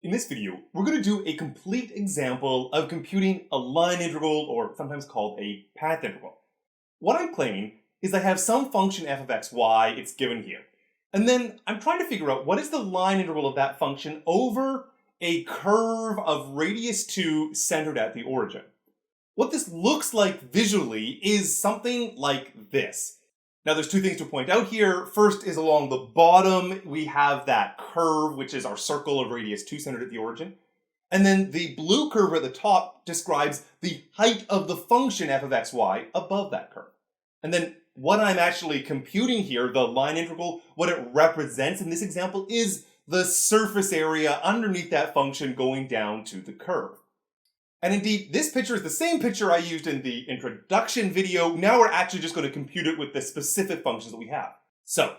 In this video, we're going to do a complete example of computing a line integral, or sometimes called a path integral. What I'm claiming is I have some function f of x, y, it's given here. And then I'm trying to figure out what is the line integral of that function over a curve of radius 2 centered at the origin. What this looks like visually is something like this. Now there's two things to point out here. First is along the bottom, we have that curve, which is our circle of radius 2 centered at the origin. And then the blue curve at the top describes the height of the function f of x, y above that curve. And then what I'm actually computing here, the line integral, what it represents in this example is the surface area underneath that function going down to the curve. And indeed, this picture is the same picture I used in the introduction video. Now we're actually just going to compute it with the specific functions that we have. So,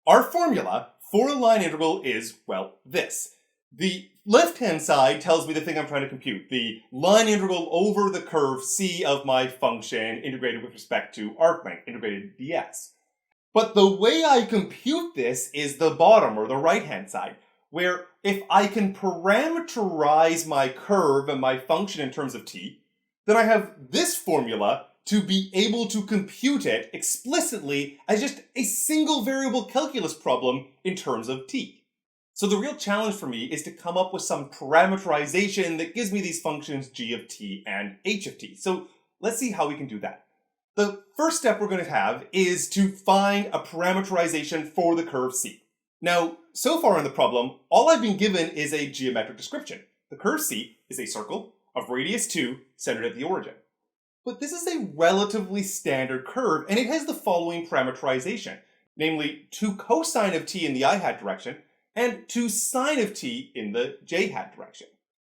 our formula for a line integral is, well, this. The left-hand side tells me the thing I'm trying to compute, the line integral over the curve c of my function integrated with respect to arc length, integrated ds. But the way I compute this is the bottom, or the right-hand side, where if I can parameterize my curve and my function in terms of t, then I have this formula to be able to compute it explicitly as just a single variable calculus problem in terms of t. So the real challenge for me is to come up with some parameterization that gives me these functions g of t and h of t. So let's see how we can do that. The first step we're going to have is to find a parameterization for the curve c. Now, so far in the problem, all I've been given is a geometric description. The curve c is a circle of radius 2 centered at the origin. But this is a relatively standard curve, and it has the following parameterization, namely 2 cosine of t in the I hat direction, and 2 sine of t in the j hat direction.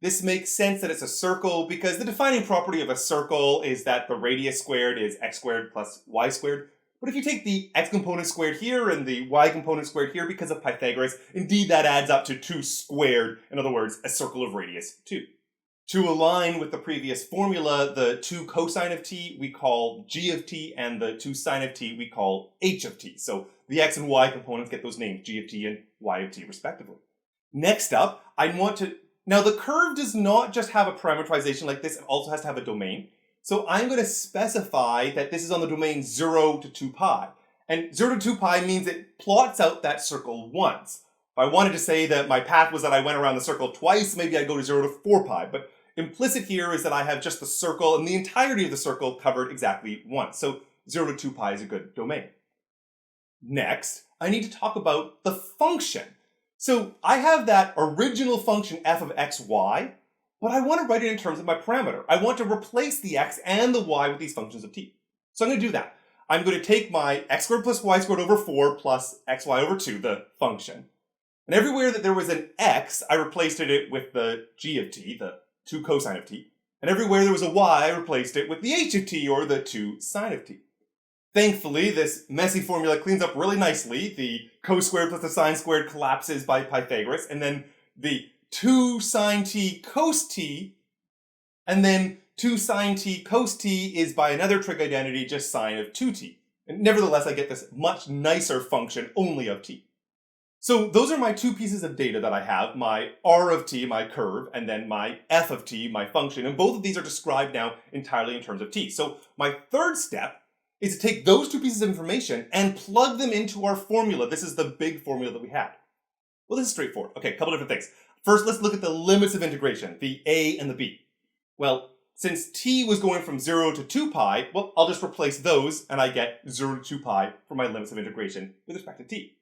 This makes sense that it's a circle because the defining property of a circle is that the radius squared is x squared plus y squared. But if you take the x component squared here and the y component squared here because of Pythagoras, indeed that adds up to 2 squared, in other words, a circle of radius 2. To align with the previous formula, the 2 cosine of t we call g of t, and the 2 sine of t we call h of t. So the x and y components get those names, g of t and y of t respectively. Next up, now the curve does not just have a parameterization like this, it also has to have a domain. So I'm going to specify that this is on the domain 0 to 2 pi. And 0 to 2 pi means it plots out that circle once. If I wanted to say that my path was that I went around the circle twice, maybe I'd go to 0 to 4 pi. But implicit here is that I have just the circle and the entirety of the circle covered exactly once. So 0 to 2 pi is a good domain. Next, I need to talk about the function. So I have that original function f of x, y, but I want to write it in terms of my parameter. I want to replace the x and the y with these functions of t. So I'm going to do that. I'm going to take my x squared plus y squared over 4 plus xy over 2, the function. And everywhere that there was an x, I replaced it with the g of t, the 2 cosine of t. And everywhere there was a y, I replaced it with the h of t, or the 2 sine of t. Thankfully, this messy formula cleans up really nicely. The cos squared plus the sine squared collapses by Pythagoras, and then the 2 sine t cos t, and then 2 sine t cos t is by another trig identity just sine of 2t. And nevertheless, I get this much nicer function only of t. So those are my two pieces of data that I have, my r of t, my curve, and then my f of t, my function. And both of these are described now entirely in terms of t. So my third step is to take those two pieces of information and plug them into our formula. This is the big formula that we had. Well, this is straightforward. Okay, a couple different things. First, let's look at the limits of integration, the a and the b. Well, since t was going from 0 to 2 pi, well, I'll just replace those and I get 0 to 2 pi for my limits of integration with respect to t.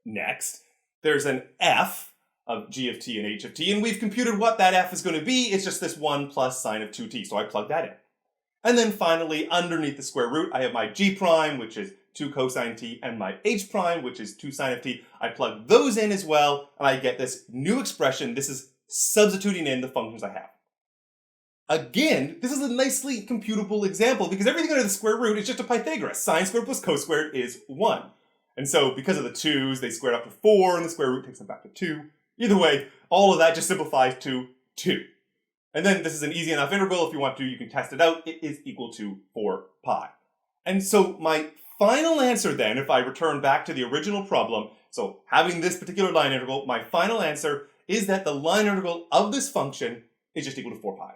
Next, there's an f of g of t and h of t, and we've computed what that f is going to be. It's just this 1 plus sine of 2t, so I plug that in. And then finally, underneath the square root, I have my g prime, which is 2 cosine t, and my h prime, which is 2 sine of t. I plug those in as well, and I get this new expression. This is substituting in the functions I have. Again, this is a nicely computable example because everything under the square root is just a Pythagoras. Sine squared plus cos squared is 1. And so because of the 2's, they squared up to 4, and the square root takes them back to 2. Either way, all of that just simplifies to 2. And then this is an easy enough integral. If you want to, you can test it out. It is equal to 4 pi. And so my final answer then, if I return back to the original problem, so having this particular line integral, my final answer is that the line integral of this function is just equal to 4 pi.